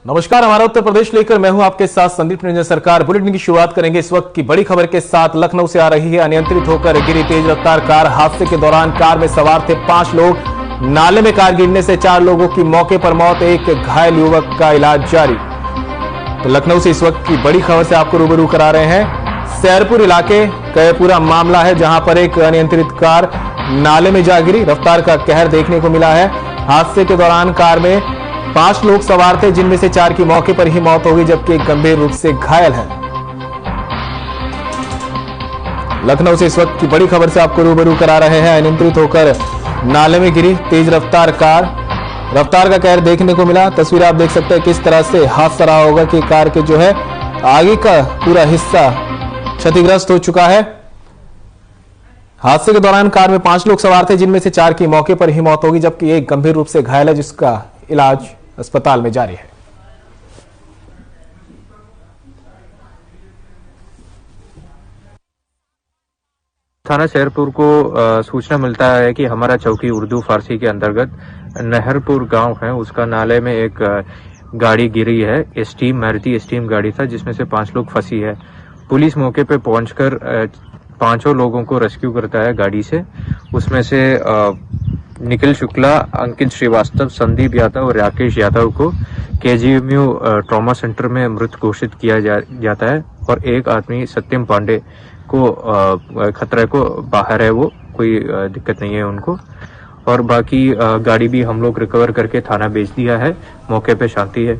नमस्कार, हमारा उत्तर प्रदेश लेकर मैं हूं आपके साथ संदीप निरंजन सरकार। बुलेटिन की शुरुआत करेंगे इस वक्त की बड़ी खबर के साथ। लखनऊ से आ रही है। अनियंत्रित होकर गिरी तेज रफ्तार कार। हादसे के दौरान कार में सवार थे 5 लोग। नाले में कार गिरने से 4 लोगों की मौके पर मौत, एक घायल युवक का इलाज जारी। तो लखनऊ से इस वक्त की बड़ी खबर से आपको रूबरू करा रहे हैं। सैरपुर इलाके का यह पूरा मामला है, जहां पर एक अनियंत्रित कार नाले में जा गिरी। रफ्तार का कहर देखने को मिला है। हादसे के दौरान कार में 5 लोग सवार थे, जिनमें से 4 की मौके पर ही मौत हो गई, जबकि एक गंभीर रूप से घायल है। लखनऊ से इस वक्त की बड़ी खबर से आपको रूबरू करा रहे हैं। अनियंत्रित होकर नाले में गिरी तेज रफ्तार कार। रफ्तार का कहर देखने को मिला। तस्वीर आप देख सकते हैं किस तरह से हादसा रहा होगा कि कार के जो है आगे का पूरा हिस्सा क्षतिग्रस्त हो चुका है। हादसे के दौरान कार में 5 लोग सवार थे, जिनमें से 4 की मौके पर ही मौत होगी, जबकि एक गंभीर रूप से घायल है, जिसका इलाज अस्पताल में जारी है। थाना शेरपुर को सूचना मिलता है कि हमारा चौकी उर्दू फारसी के अंतर्गत नहरपुर गांव है, उसका नाले में एक गाड़ी गिरी है। मारुति स्टीम गाड़ी था, जिसमें से 5 लोग फंसी है। पुलिस मौके पे पहुंचकर 5 लोगों को रेस्क्यू करता है गाड़ी से। उसमें से निखिल शुक्ला, अंकित श्रीवास्तव, संदीप यादव और राकेश यादव को केजीएमयू ट्रॉमा सेंटर में मृत घोषित किया जाता है। और एक आदमी सत्यम पांडे को खतरे को बाहर है, वो कोई दिक्कत नहीं है उनको। और बाकी गाड़ी भी हम लोग रिकवर करके थाना भेज दिया है। मौके पे शांति है।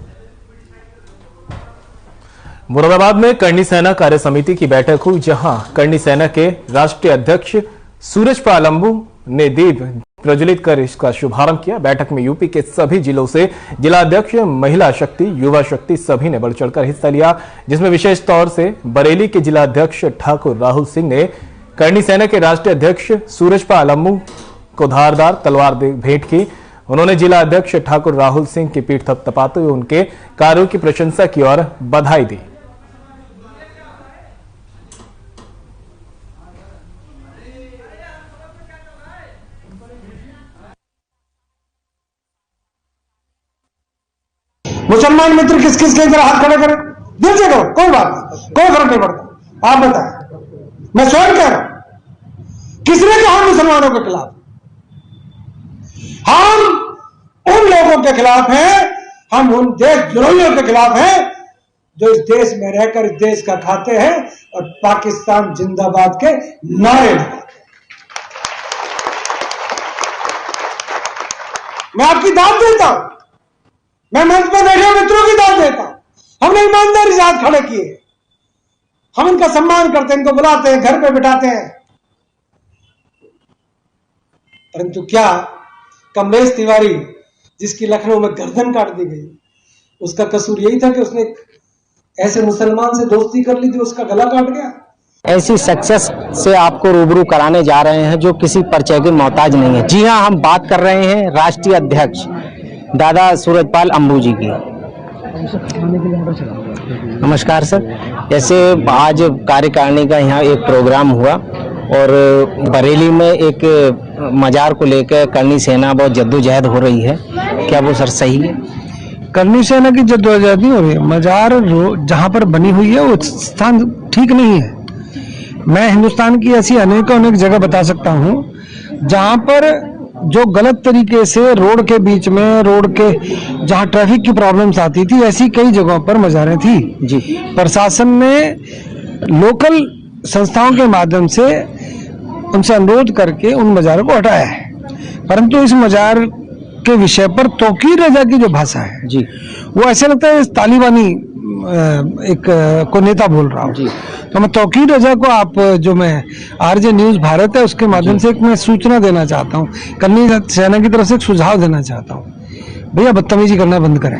मुरादाबाद में करनी सेना कार्य समिति की बैठक हुई, जहां करनी सेना के राष्ट्रीय अध्यक्ष सूरजपाल अंबू ने दीप प्रज्वलित कर इसका शुभारंभ किया। बैठक में यूपी के सभी जिलों से जिलाध्यक्ष, महिला शक्ति, युवा शक्ति सभी ने बढ़ चढ़कर हिस्सा लिया, जिसमें विशेष तौर से बरेली के जिलाध्यक्ष ठाकुर राहुल सिंह ने करनी सेना के राष्ट्रीय अध्यक्ष सूरजपाल अंबू को धारदार तलवार भेंट की। उन्होंने जिला अध्यक्ष ठाकुर राहुल सिंह की पीठ थपथपाते हुए उनके कार्यों की प्रशंसा की और बधाई दी। मुसलमान मित्र किस किस के इधर हाथ खड़े करें, दिल से करो, कोई बात नहीं, कोई फर्क नहीं पड़ता। आप बताएं, मैं स्वयं कह रहा हूं, किसने कहा मुसलमानों के खिलाफ? हम उन लोगों के खिलाफ हैं, हम उन देशद्रोहियों के खिलाफ हैं जो इस देश में रहकर इस देश का खाते हैं और पाकिस्तान जिंदाबाद के नारे लगाते हैं। मैं आपकी दाद देता हूं, मैं मंच पर बैठे मित्रों की दाद देता हूं। हमने ईमानदारी से हाथ खड़े किए, हम इनका सम्मान करते हैं, इनको बुलाते हैं, घर पे बिठाते हैं। परंतु क्या कमलेश तिवारी, जिसकी लखनऊ में गर्दन काट दी गई, उसका कसूर यही था कि उसने ऐसे मुसलमान से दोस्ती कर ली थी, उसका गला काट गया? ऐसी सक्सेस से आपको रूबरू कराने जा रहे हैं जो किसी परिचय के मोहताज नहीं है। जी हाँ, हम बात कर रहे हैं राष्ट्रीय अध्यक्ष दादा सूरजपाल अंबू जी की। नमस्कार सर। जैसे आज कार्यकारिणी का यहाँ एक प्रोग्राम हुआ और बरेली में एक मजार को लेकर करनी सेना बहुत जद्दोजहद हो रही है, क्या वो सर सही है? करनी सेना की जद्दोजहद नहीं हो रही है। मजार जहाँ पर बनी हुई है वो स्थान ठीक नहीं है। मैं हिंदुस्तान की ऐसी अनेक जगह बता सकता हूँ जहाँ पर जो गलत तरीके से रोड के बीच में, रोड के जहाँ ट्रैफिक की प्रॉब्लम्स आती थी, ऐसी कई जगहों पर मजारें थी जी। प्रशासन ने लोकल संस्थाओं के माध्यम से उनसे अनुरोध करके उन मजारों को हटाया है। परंतु इस मजार के विषय पर तौकीर रजा की जो भाषा है जी, वो ऐसे लगता है तालिबानी एक को नेता बोल रहा हूँ जी। तो मैं तौकीर रजा को, आप जो मैं आरजे न्यूज भारत है उसके माध्यम से एक मैं सूचना देना चाहता हूँ, करनी सेना की तरफ से एक सुझाव देना चाहता हूँ। भैया बदतमीजी करना बंद करें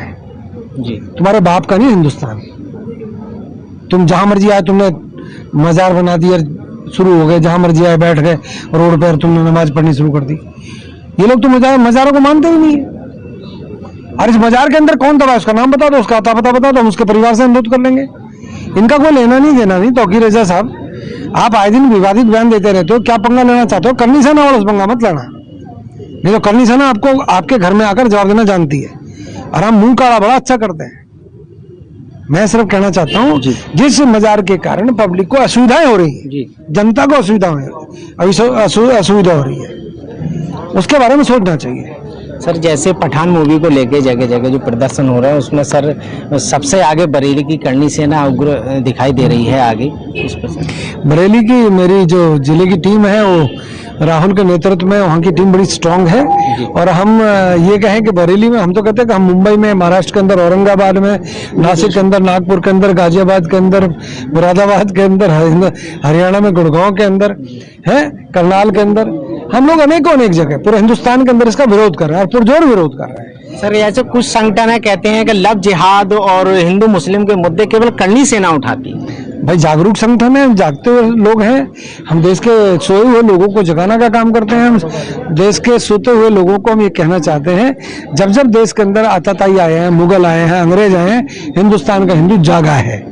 जी। तुम्हारे बाप का नहीं हिंदुस्तान, तुम जहां मर्जी आए तुमने मजार बना दिया, शुरू हो गए, जहां मर्जी आए बैठ गए रोड पर, तुमने नमाज पढ़नी शुरू कर दी। ये लोग तो मजारों को मानते ही नहीं है। और इस मजार के अंदर कौन दबा है उसका नाम बता दो, उसका आता पता बता दो, हम उसके परिवार से अनुरोध कर लेंगे। इनका कोई लेना नहीं देना नहीं। तौकीर रजा साहब, आप आए दिन विवादित बयान देते रहते हो, क्या पंगा लेना चाहते हो? करनी सेना वालों से पंगा मत लेना, नहीं तो करनी सेना आपको आपके घर में आकर जवाब देना जानती है। और हम मुंह काला बड़ा अच्छा करते हैं। मैं सिर्फ कहना चाहता हूँ जिस मजार के कारण पब्लिक को असुविधाएं हो रही है, जनता को असुविधा हो रही है, उसके बारे में सोचना चाहिए। सर जैसे पठान मूवी को लेके जगह जगह जो प्रदर्शन हो रहा है उसमें सर सबसे आगे बरेली की करनी सेना उग्र दिखाई दे रही है आगे, उस पर सर। बरेली की मेरी जो जिले की टीम है वो राहुल के नेतृत्व में वहाँ की टीम बड़ी स्ट्रांग है। और हम ये कहें कि बरेली में हम तो कहते हैं कि हम मुंबई में, महाराष्ट्र के अंदर औरंगाबाद में, नासिक के अंदर, नागपुर के अंदर, गाजियाबाद के अंदर, मुरादाबाद के अंदर, हरियाणा में गुड़गांव के अंदर है, करनाल के अंदर, हम लोग अनेक जगह पूरे हिंदुस्तान के अंदर इसका विरोध कर रहे हैं और पुरजोर विरोध कर रहे हैं। सर ऐसे कुछ संगठन कहते हैं कि लव जिहाद और हिंदू मुस्लिम के मुद्दे केवल करनी सेना उठाती है। भाई जागरूक संगठन है, जागते हुए लोग हैं, हम देश के सोए हुए लोगों को जगाने का काम करते हैं। हम देश के सोते हुए लोगों को हम ये कहना चाहते हैं, जब जब देश के अंदर आताताई आए हैं, मुगल आए हैं, अंग्रेज आए हैं, हिंदुस्तान का हिंदू जागा है।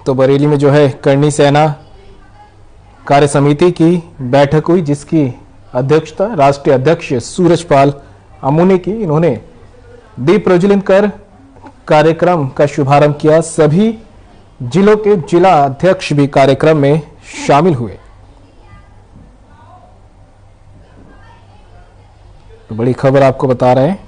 तो बरेली में जो है करनी सेना कार्य समिति की बैठक हुई, जिसकी अध्यक्षता राष्ट्रीय अध्यक्ष सूरजपाल अम्मू ने की। इन्होंने दीप प्रज्वलित कर कार्यक्रम का शुभारंभ किया। सभी जिलों के जिला अध्यक्ष भी कार्यक्रम में शामिल हुए। तो बड़ी खबर आपको बता रहे हैं,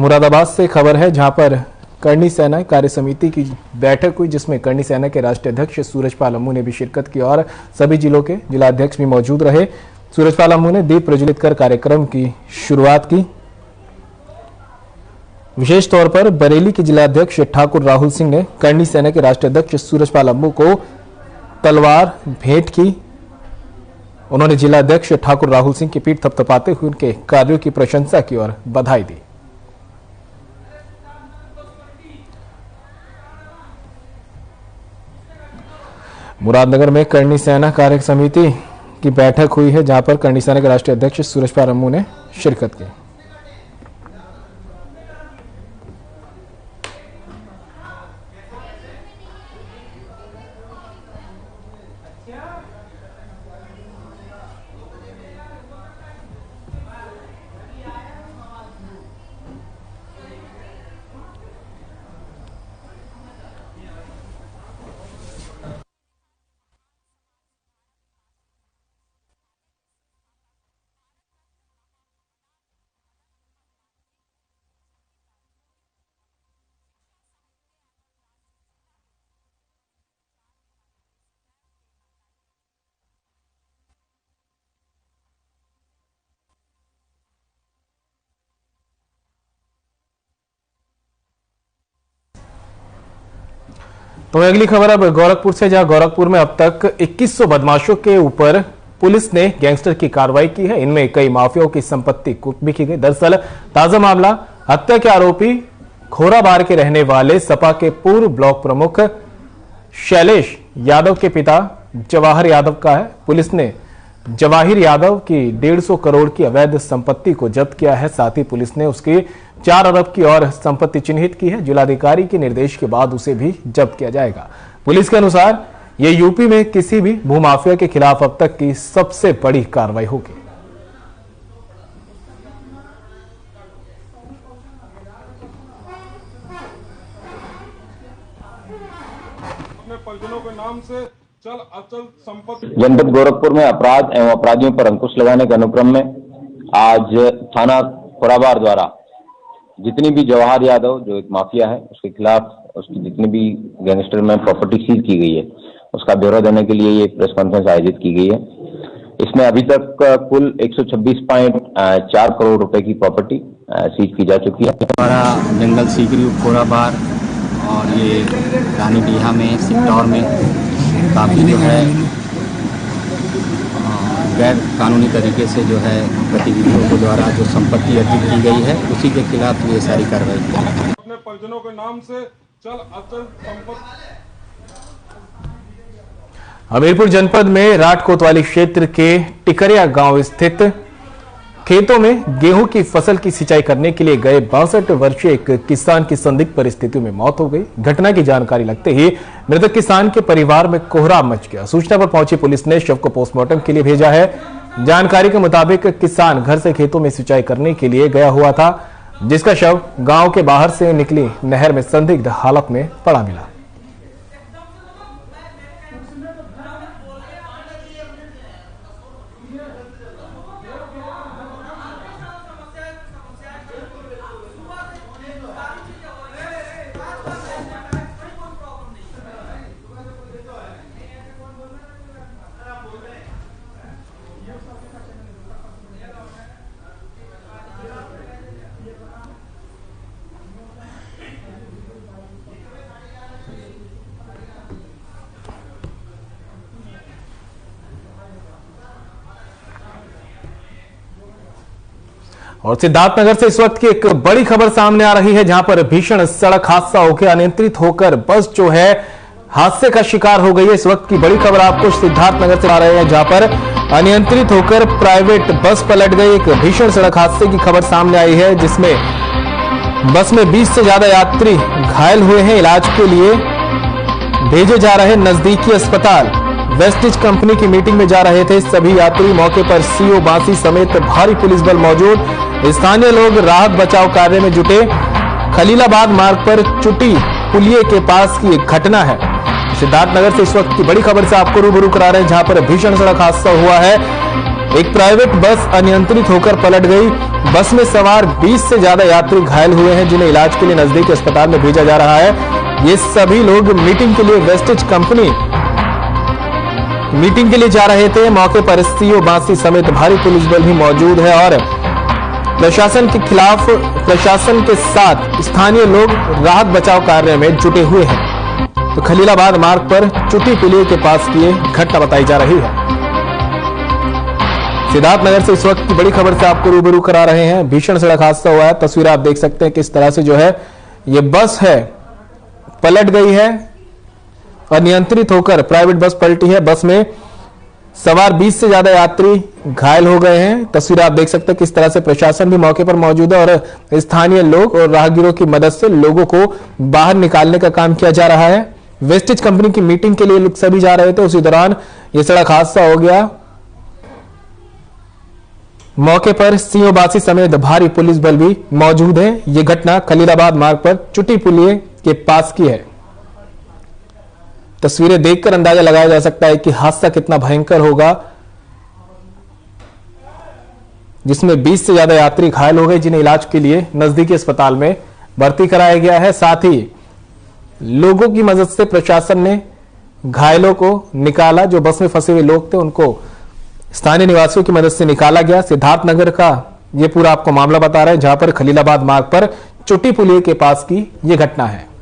मुरादाबाद से खबर है, जहां पर करनी सेना कार्य समिति की बैठक हुई, जिसमें करनी सेना के राष्ट्रीय अध्यक्ष सूरजपाल अम्मू ने भी शिरकत की और सभी जिलों के जिलाध्यक्ष भी मौजूद रहे। सूरजपाल अम्मू ने दीप प्रज्वलित कर कार्यक्रम की शुरुआत की। विशेष तौर पर बरेली के जिलाध्यक्ष ठाकुर राहुल सिंह ने करनी सेना के राष्ट्रीय अध्यक्ष सूरजपाल अम्मू को तलवार भेंट की। उन्होंने जिलाध्यक्ष ठाकुर राहुल सिंह की पीठ थपथपाते हुए उनके कार्यों की प्रशंसा की और बधाई दी। मुरादनगर में करनी सेना कार्य समिति की बैठक हुई है, जहां पर करनी सेना के राष्ट्रीय अध्यक्ष सूरजपाल अम्मू ने शिरकत की। तो अगली खबर अब गोरखपुर से, जहां गोरखपुर में अब तक 2100 बदमाशों के ऊपर पुलिस ने गैंगस्टर की कार्रवाई की है। इनमें कई माफियाओं की संपत्ति कुर्क भी की गई। दरअसल ताजा मामला हत्या के आरोपी खोराबार के रहने वाले सपा के पूर्व ब्लॉक प्रमुख शैलेश यादव के पिता जवाहर यादव का है। पुलिस ने जवाहिर यादव की 150 करोड़ की अवैध संपत्ति को जब्त किया है। साथ ही पुलिस ने उसकी 4 अरब की और संपत्ति चिन्हित की है। जिलाधिकारी के निर्देश के बाद उसे भी जब्त किया जाएगा। पुलिस के अनुसार यह यूपी में किसी भी भूमाफिया के खिलाफ अब तक की सबसे बड़ी कार्रवाई होगी। परिजनों के नाम से चल अचल संपत्ति। जनपद गोरखपुर में अपराध एवं अपराधियों पर अंकुश लगाने के अनुक्रम में आज थाना खोराबार द्वारा जितनी भी जवाहर यादव जो एक माफिया है उसके खिलाफ उसकी जितनी भी गैंगस्टर में प्रॉपर्टी सीज की गई है उसका ब्यौरा देने के लिए ये प्रेस कॉन्फ्रेंस आयोजित की गई है। इसमें अभी तक कुल 126.4 करोड़ रुपए की प्रॉपर्टी सीज की जा चुकी है। हमारा जंगल सीकरी खोराबार और ये रानी डीहा में सिक्टौर में काफ़ी जो है गैर कानूनी तरीके से जो है गतिविधियों के द्वारा जो संपत्ति अर्जित की गई है उसी के खिलाफ ये सारी कार्रवाई की है। अपने परिजनों के नाम से चल अचल संपत्ति। हमीरपुर जनपद में राट कोतवाली क्षेत्र के टिकरिया गांव स्थित खेतों में गेहूं की फसल की सिंचाई करने के लिए गए 62 वर्षीय एक किसान की संदिग्ध परिस्थितियों में मौत हो गई। घटना की जानकारी लगते ही मृतक किसान के परिवार में कोहराम मच गया। सूचना पर पहुंची पुलिस ने शव को पोस्टमार्टम के लिए भेजा है। जानकारी के मुताबिक किसान घर से खेतों में सिंचाई करने के लिए गया हुआ था, जिसका शव गांव के बाहर से निकली नहर में संदिग्ध हालत में पड़ा मिला। और सिद्धार्थनगर से इस वक्त की एक बड़ी खबर सामने आ रही है, जहां पर भीषण सड़क हादसा होकर अनियंत्रित होकर बस जो है हादसे का शिकार हो गई है। इस वक्त की बड़ी खबर आपको सिद्धार्थनगर से आ रहे हैं, जहां पर अनियंत्रित होकर प्राइवेट बस पलट गई। एक भीषण सड़क हादसे की खबर सामने आई है, जिसमें बस में 20 से ज्यादा यात्री घायल हुए हैं। इलाज के लिए भेजे जा रहे नजदीकी अस्पताल। वेस्टिज कंपनी की मीटिंग में जा रहे थे सभी यात्री। मौके पर सीओ बांसी समेत भारी पुलिस बल मौजूद। स्थानीय लोग राहत बचाव कार्य में जुटे। खलीलाबाद मार्ग पर चुटी पुलिये के पास की एक घटना है। सिद्धार्थनगर से इस वक्त की बड़ी खबर से आपको रूबरू करा रहे हैं, जहां पर भीषण सड़क हादसा हुआ है। एक प्राइवेट बस अनियंत्रित होकर पलट गई। बस में सवार 20 से ज्यादा यात्री घायल हुए हैं, जिन्हें इलाज के लिए नजदीकी अस्पताल में भेजा जा रहा है। ये सभी लोग मीटिंग के लिए वेस्टिज कंपनी मीटिंग के लिए जा रहे थे। मौके पर सीओ बांसी समेत भारी पुलिस बल भी मौजूद है और प्रशासन के खिलाफ प्रशासन के साथ स्थानीय लोग राहत बचाव कार्य में जुटे हुए हैं। तो खलीलाबाद मार्ग पर चुटी पुलिये के पास की घटना बताई जा रही है। सिद्धार्थनगर से इस वक्त की बड़ी खबर से आपको रूबरू करा रहे हैं। भीषण सड़क हादसा हुआ है। तस्वीर आप देख सकते हैं किस तरह से जो है ये बस है पलट गई है। अनियंत्रित होकर प्राइवेट बस पलटी है। बस में सवार 20 से ज्यादा यात्री घायल हो गए हैं। तस्वीर आप देख सकते हैं किस तरह से प्रशासन भी मौके पर मौजूद है और स्थानीय लोग और राहगीरों की मदद से लोगों को बाहर निकालने का काम किया जा रहा है। वेस्टिज कंपनी की मीटिंग के लिए लोग सभी जा रहे थे, उसी दौरान यह सड़क हादसा हो गया। मौके पर सीओ बासी समेत भारी पुलिस बल भी मौजूद है। यह घटना खलीलाबाद मार्ग पर चुटी पुलिये के पास की है। तस्वीरें देखकर अंदाजा लगाया जा सकता है कि हादसा कितना भयंकर होगा, जिसमें 20 से ज्यादा यात्री घायल हो गए, जिन्हें इलाज के लिए नजदीकी अस्पताल में भर्ती कराया गया है। साथ ही लोगों की मदद से प्रशासन ने घायलों को निकाला। जो बस में फंसे हुए लोग थे उनको स्थानीय निवासियों की मदद से निकाला गया। सिद्धार्थनगर का यह पूरा आपको मामला बता रहे हैं, जहां पर खलीलाबाद मार्ग पर चुटी पुलिये के पास की यह घटना है।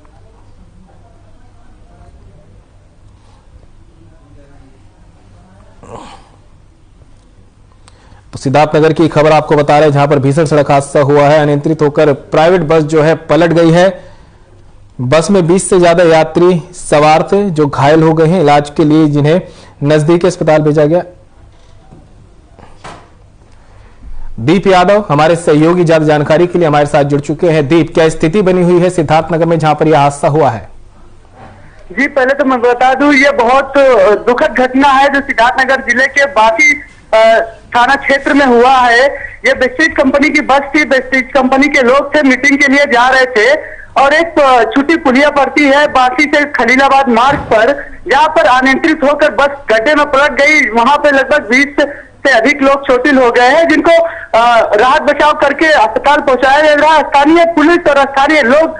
तो सिद्धार्थनगर की खबर आपको बता रहे हैं, जहां पर भीषण सड़क हादसा हुआ है। अनियंत्रित होकर प्राइवेट बस जो है पलट गई है। बस में 20 से ज्यादा यात्री सवार थे जो घायल हो गए हैं, इलाज के लिए जिन्हें नजदीकी अस्पताल भेजा गया। दीप यादव हमारे सहयोगी ज्यादा जानकारी के लिए हमारे साथ जुड़ चुके हैं। दीप, क्या स्थिति बनी हुई है सिद्धार्थनगर में जहां पर यह हादसा हुआ है? जी, पहले तो मैं बता दूं, ये बहुत दुखद घटना है जो सिद्धार्थनगर जिले के बासी थाना क्षेत्र में हुआ है। ये वेस्टिज कंपनी की बस थी। वेस्टिज कंपनी के लोग थे, मीटिंग के लिए जा रहे थे और एक छोटी पुलिया पड़ती है बासी से खलीलाबाद मार्ग पर, जहां पर अनियंत्रित होकर बस गड्ढे में पलट गई। वहां पे लगभग 20 से अधिक लोग चोटिल हो गए हैं, जिनको राहत बचाव करके अस्पताल पहुंचाया जा रहा है। स्थानीय पुलिस और स्थानीय लोग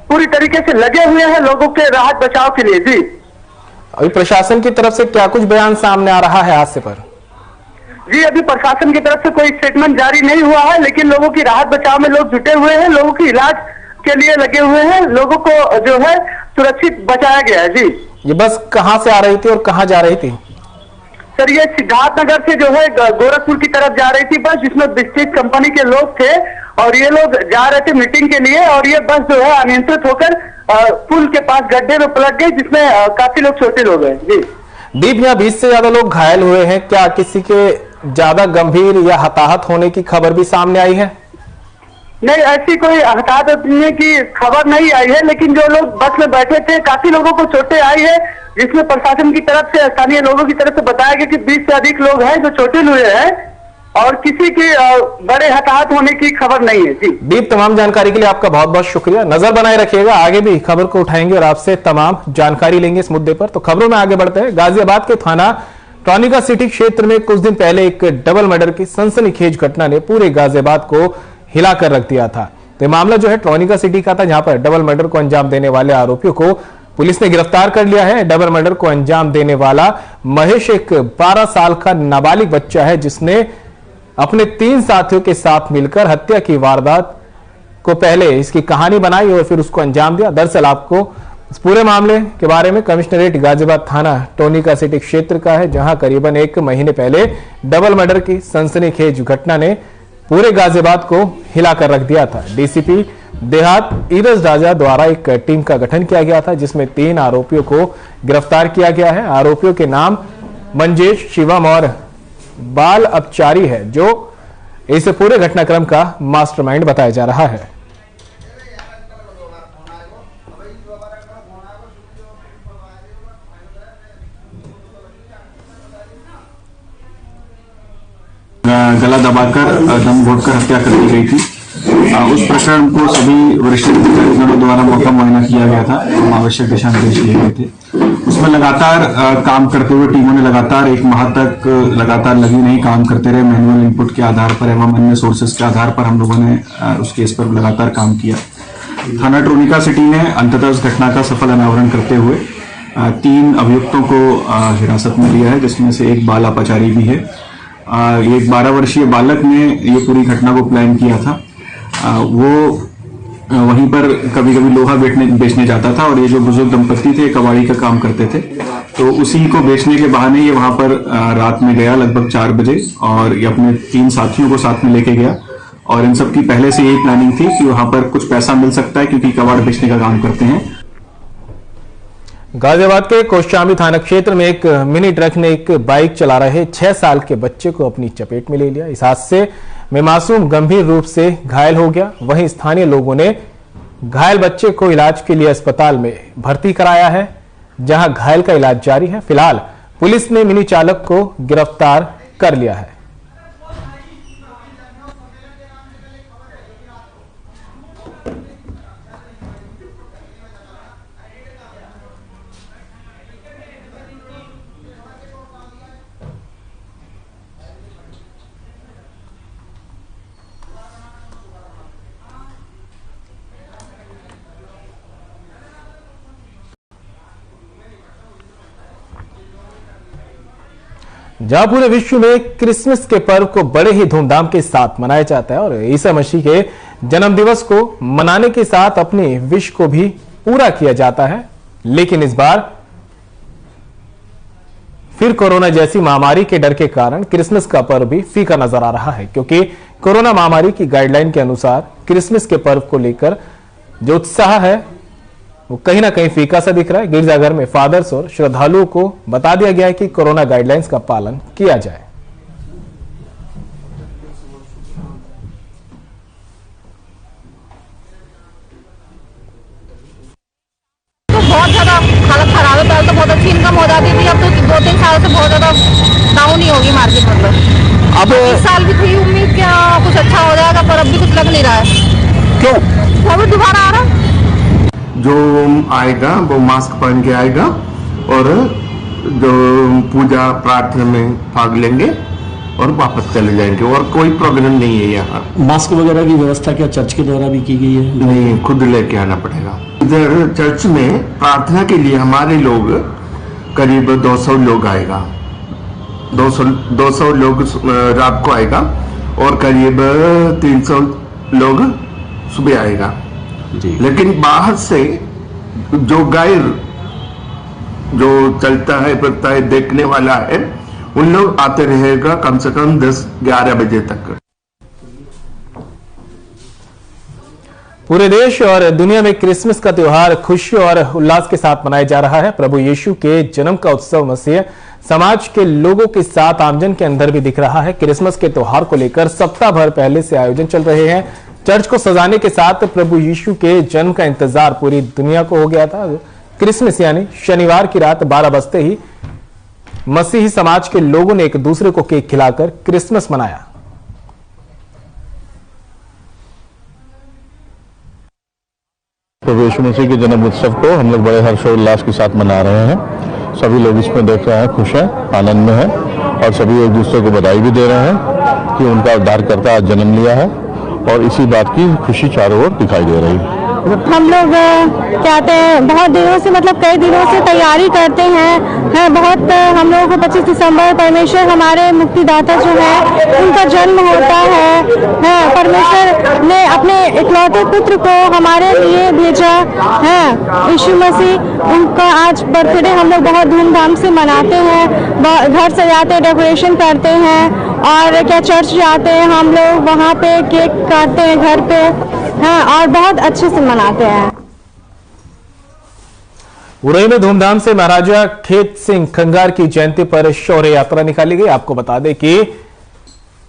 पूरी तरीके से लगे हुए हैं लोगों के राहत बचाव के लिए। जी, अभी प्रशासन की तरफ से क्या कुछ बयान सामने आ रहा है हादसे पर? जी, अभी प्रशासन की तरफ से कोई स्टेटमेंट जारी नहीं हुआ है, लेकिन लोगों की राहत बचाव में लोग जुटे हुए हैं, लोगों की इलाज के लिए लगे हुए हैं, लोगों को जो है सुरक्षित बचाया गया है। जी, ये बस कहां से आ रही थी और कहां जा रही थी? सर, ये सिद्धार्थनगर से जो है गोरखपुर की तरफ जा रही थी बस, जिसमें वेस्टिज कंपनी के लोग थे और ये लोग जा रहे थे मीटिंग के लिए, और ये बस जो है अनियंत्रित होकर पुल के पास गड्ढे में पलट गई, जिसमें काफी लोग चोटिल हो गए। जी दीप, यहाँ 20 से ज्यादा लोग घायल हुए हैं, क्या किसी के ज्यादा गंभीर या हताहत होने की खबर भी सामने आई है? नहीं, ऐसी कोई हताहत की खबर नहीं आई है, लेकिन जो लोग बस में बैठे थे काफी लोगों को चोटें आई है, जिसमें प्रशासन की तरफ से, स्थानीय लोगों की तरफ से बताया गया कि 20 से अधिक लोग हैं जो चोटिल हुए हैं और किसी की बड़े हताहत होने की खबर नहीं है। जी दीप, तमाम जानकारी के लिए आपका बहुत बहुत शुक्रिया। नजर बनाए रखिएगा, आगे भी खबर को उठाएंगे और आपसे तमाम जानकारी लेंगे इस मुद्दे पर। तो खबरों में आगे बढ़ते हैं। गाजियाबाद के थाना टॉनिका सिटी क्षेत्र में कुछ दिन पहले एक डबल मर्डर की सनसनीखेज घटना ने पूरे गाजियाबाद को हिलाकर रख दिया था। तो मामला जो है टॉनिका सिटी का था, जहां पर डबल मर्डर को अंजाम देने वाले आरोपियों को पुलिस ने गिरफ्तार कर लिया है। डबल मर्डर को अंजाम देने वाला महेश एक 12 साल का नाबालिग बच्चा है, जिसने अपने 3 साथियों के साथ मिलकर हत्या की वारदात को पहले इसकी कहानी बनाई और फिर उसको अंजाम दिया। दरअसल आपको इस पूरे मामले के बारे में कमिश्नरेट गाजियाबाद थाना टॉनिका सिटी क्षेत्र का है, जहां करीबन 1 महीने पहले डबल मर्डर की सनसनीखेज घटना ने पूरे गाजियाबाद को हिलाकर रख दिया था। डीसीपी देहात ईरज राजा द्वारा एक टीम का गठन किया गया था, जिसमें 3 आरोपियों को गिरफ्तार किया गया है। आरोपियों के नाम मंजेश, शिवम और बाल अपचारी है, जो इस पूरे घटनाक्रम का मास्टरमाइंड बताया जा रहा है। गला दबाकर दम घोटकर हत्या कर दी गई थी। उस प्रकरण को सभी वरिष्ठ अधिकारियों द्वारा मौका मुआयना किया गया था, आवश्यक दिशा निर्देश दिए गए थे। उसमें लगातार काम करते हुए टीमों ने लगातार 1 माह तक लगातार लगी नहीं काम करते रहे। मैनुअल इनपुट के आधार पर एवं अन्य सोर्सेज के आधार पर हम लोगों ने उस केस पर लगातार काम किया। थाना टॉनिका सिटी ने अंततः उस घटना का सफल अनावरण करते हुए 3 अभियुक्तों को हिरासत में लिया है, जिसमें से एक बाल अपचारी भी है। ये एक 12 वर्षीय बालक ने ये पूरी घटना को प्लान किया था। वो वहीं पर कभी कभी लोहा बेचने जाता था और ये जो बुजुर्ग दंपत्ति थे कबाड़ी का काम करते थे, तो उसी को बेचने के बहाने ये वहां पर रात में गया लगभग 4 बजे और ये अपने 3 साथियों को साथ में लेके गया और इन सब की पहले से यही प्लानिंग थी कि वहां पर कुछ पैसा मिल सकता है क्योंकि कबाड़ बेचने का काम करते हैं। गाजियाबाद के कोशाम्बी थाना क्षेत्र में एक मिनी ट्रक ने एक बाइक चला रहे 6 साल के बच्चे को अपनी चपेट में ले लिया। इस हादसे में मासूम गंभीर रूप से घायल हो गया। वहीं स्थानीय लोगों ने घायल बच्चे को इलाज के लिए अस्पताल में भर्ती कराया है, जहां घायल का इलाज जारी है। फिलहाल पुलिस ने मिनी चालक को गिरफ्तार कर लिया है। जहां पूरे विश्व में क्रिसमस के पर्व को बड़े ही धूमधाम के साथ मनाया जाता है और ईसा मसीह के जन्मदिवस को मनाने के साथ अपने विश को भी पूरा किया जाता है, लेकिन इस बार फिर कोरोना जैसी महामारी के डर के कारण क्रिसमस का पर्व भी फीका नजर आ रहा है, क्योंकि कोरोना महामारी की गाइडलाइन के अनुसार क्रिसमस के पर्व को लेकर जो उत्साह है वो कहीं ना कहीं फीका सा दिख रहा है। गिरजाघर में फादर्स और श्रद्धालुओं को बता दिया गया है कि कोरोना गाइडलाइंस का पालन किया जाए। तो बहुत ज्यादा हालत खराब है। पहले तो बहुत अच्छी इनकम हो जाती थी, अब तो 2-3 साल से बहुत ज्यादा डाउन ही होगी मार्केट। मतलब अब इस साल भी थी उम्मीद क्या कुछ अच्छा हो जाएगा, पर अब भी कुछ लग नहीं रहा है। क्यों? कोविड दोबारा आ रहा है। जो आएगा वो मास्क पहन के आएगा और जो पूजा प्रार्थना में भाग लेंगे और वापस चले जाएंगे, और कोई प्रॉब्लम नहीं है यहाँ। मास्क वगैरह की व्यवस्था क्या चर्च के द्वारा भी की गई है? नहीं, खुद लेके आना पड़ेगा। इधर चर्च में प्रार्थना के लिए हमारे लोग करीब 200 लोग आएगा, 200 लोग रात को आएगा और करीब 300 लोग सुबह आएगा। लेकिन बाहर से जो गैर जो चलता है फिरता है देखने वाला है, उन लोग आते रहेगा कम से कम 10-11 बजे तक। पूरे देश और दुनिया में क्रिसमस का त्योहार खुशी और उल्लास के साथ मनाया जा रहा है। प्रभु यीशु के जन्म का उत्सव मसीह समाज के लोगों के साथ आमजन के अंदर भी दिख रहा है। क्रिसमस के त्योहार को लेकर सप्ताह भर पहले से आयोजन चल रहे हैं। चर्च को सजाने के साथ प्रभु यीशु के जन्म का इंतजार पूरी दुनिया को हो गया था। क्रिसमस यानी शनिवार की रात 12 बजते ही मसीही समाज के लोगों ने एक दूसरे को केक खिलाकर क्रिसमस मनाया। प्रभु यीशु मसीह के जन्म उत्सव को हम लोग बड़े हर्षोल्लास के साथ मना रहे हैं। सभी लोग इसमें देख रहे हैं, खुश हैं, आनंद में हैं और सभी एक दूसरे को बधाई भी दे रहे हैं कि उनका उद्धारकर्ता आज जन्म लिया है और इसी बात की खुशी चारों ओर दिखाई दे रही है। हम लोग चाहते हैं, बहुत दिनों से मतलब कई दिनों से तैयारी करते हैं बहुत। हम लोगों को 25 दिसंबर परमेश्वर हमारे मुक्तिदाता जो है उनका जन्म होता है। परमेश्वर ने अपने इकलौते पुत्र को हमारे लिए भेजा है, यीशु मसीह। उनका आज बर्थडे हम लोग बहुत धूमधाम से मनाते हैं, घर सजाते हैं, डेकोरेशन करते हैं और क्या चर्च जाते हैं हम लोग, वहाँ पे केक काटते हैं घर पे, हाँ, और बहुत अच्छे से मनाते हैं। उरई में धूमधाम से महाराजा खेत सिंह खंगार की जयंती पर शौर्य यात्रा निकाली गई। आपको बता दें कि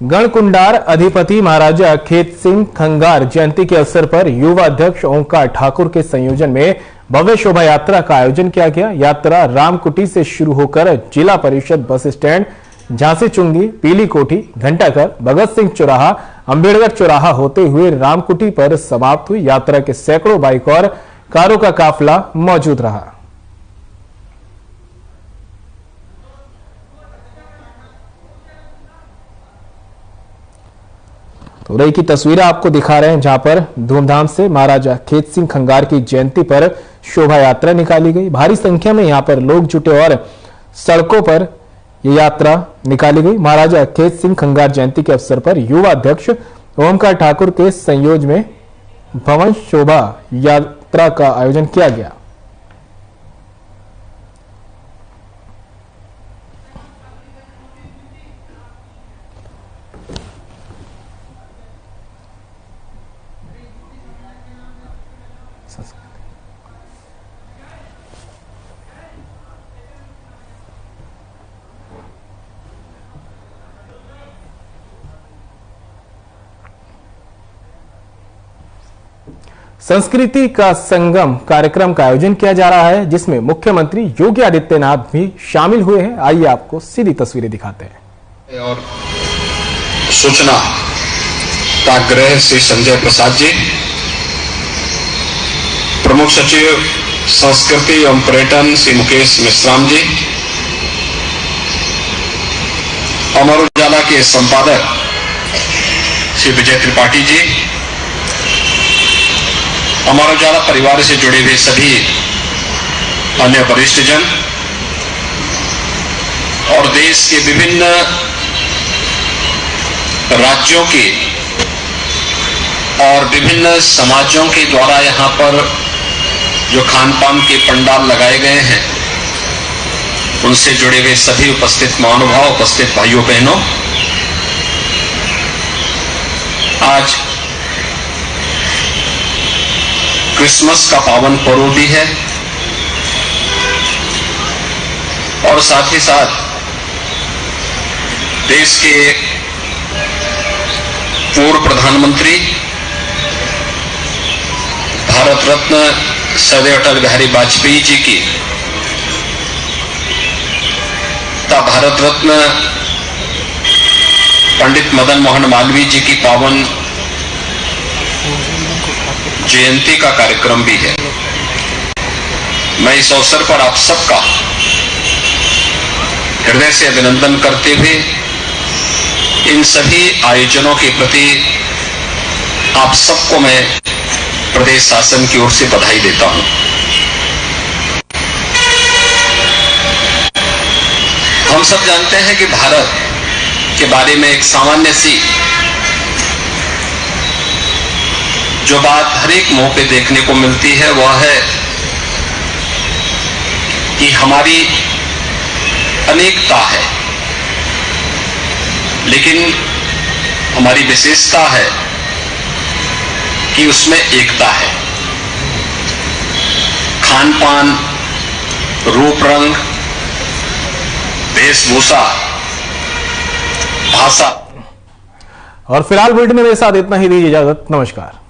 गणकुंडार अधिपति महाराजा खेत सिंह खंगार जयंती के अवसर पर युवा अध्यक्ष ओंकार ठाकुर के संयोजन में भव्य शोभा यात्रा का आयोजन किया गया। यात्रा रामकुटी से शुरू होकर जिला परिषद बस स्टैंड, झांसी चुंगी, पीली कोठी, घंटाघर, भगत सिंह चौराहा, अंबेडकर चौराहा होते हुए रामकुटी पर समाप्त हुई। यात्रा के सैकड़ों बाइक और कारों का काफिला मौजूद रहा। तो उरई की तस्वीरें आपको दिखा रहे हैं जहां पर धूमधाम से महाराजा खेत सिंह खंगार की जयंती पर शोभा यात्रा निकाली गई। भारी संख्या में यहां पर लोग जुटे और सड़कों पर ये यात्रा निकाली गई। महाराजा खेत सिंह खंगार जयंती के अवसर पर युवा अध्यक्ष ओमकार ठाकुर के संयोजन में भवन शोभा यात्रा का आयोजन किया गया। संस्कृति का संगम कार्यक्रम का आयोजन किया जा रहा है, जिसमें मुख्यमंत्री योगी आदित्यनाथ भी शामिल हुए हैं। आइए आपको सीधी तस्वीरें दिखाते हैं। और सूचना कारागृह श्री संजय प्रसाद जी, प्रमुख सचिव संस्कृति एवं पर्यटन श्री मुकेश मिश्राम जी, अमर उजाला के संपादक श्री विजय त्रिपाठी जी, अमर उजाला परिवार से जुड़े हुए सभी अन्य वरिष्ठ जन और देश के विभिन्न राज्यों के और विभिन्न समाजों के द्वारा यहाँ पर जो खान पान के पंडाल लगाए गए हैं, उनसे जुड़े हुए सभी उपस्थित महानुभाव, उपस्थित भाइयों बहनों, आज क्रिसमस का पावन पर्व भी है और साथ ही साथ देश के पूर्व प्रधानमंत्री, भारत रत्न सदैव अटल बिहारी वाजपेयी जी की तथा भारत रत्न पंडित मदन मोहन मालवीय जी की पावन जयंती का कार्यक्रम भी है। मैं इस अवसर पर आप सबका हृदय से अभिनंदन करते हुए इन सभी आयोजनों के प्रति आप सबको मैं प्रदेश शासन की ओर से बधाई देता हूं। हम सब जानते हैं कि भारत के बारे में एक सामान्य सी जो बात हर एक मुंह पे देखने को मिलती है वह है कि हमारी अनेकता है, लेकिन हमारी विशेषता है कि उसमें एकता है। खान पान, रूप रंग, वेशभूषा, भाषा। और फिलहाल बुलेटिन में मेरे साथ इतना ही, दीजिए इजाजत, नमस्कार।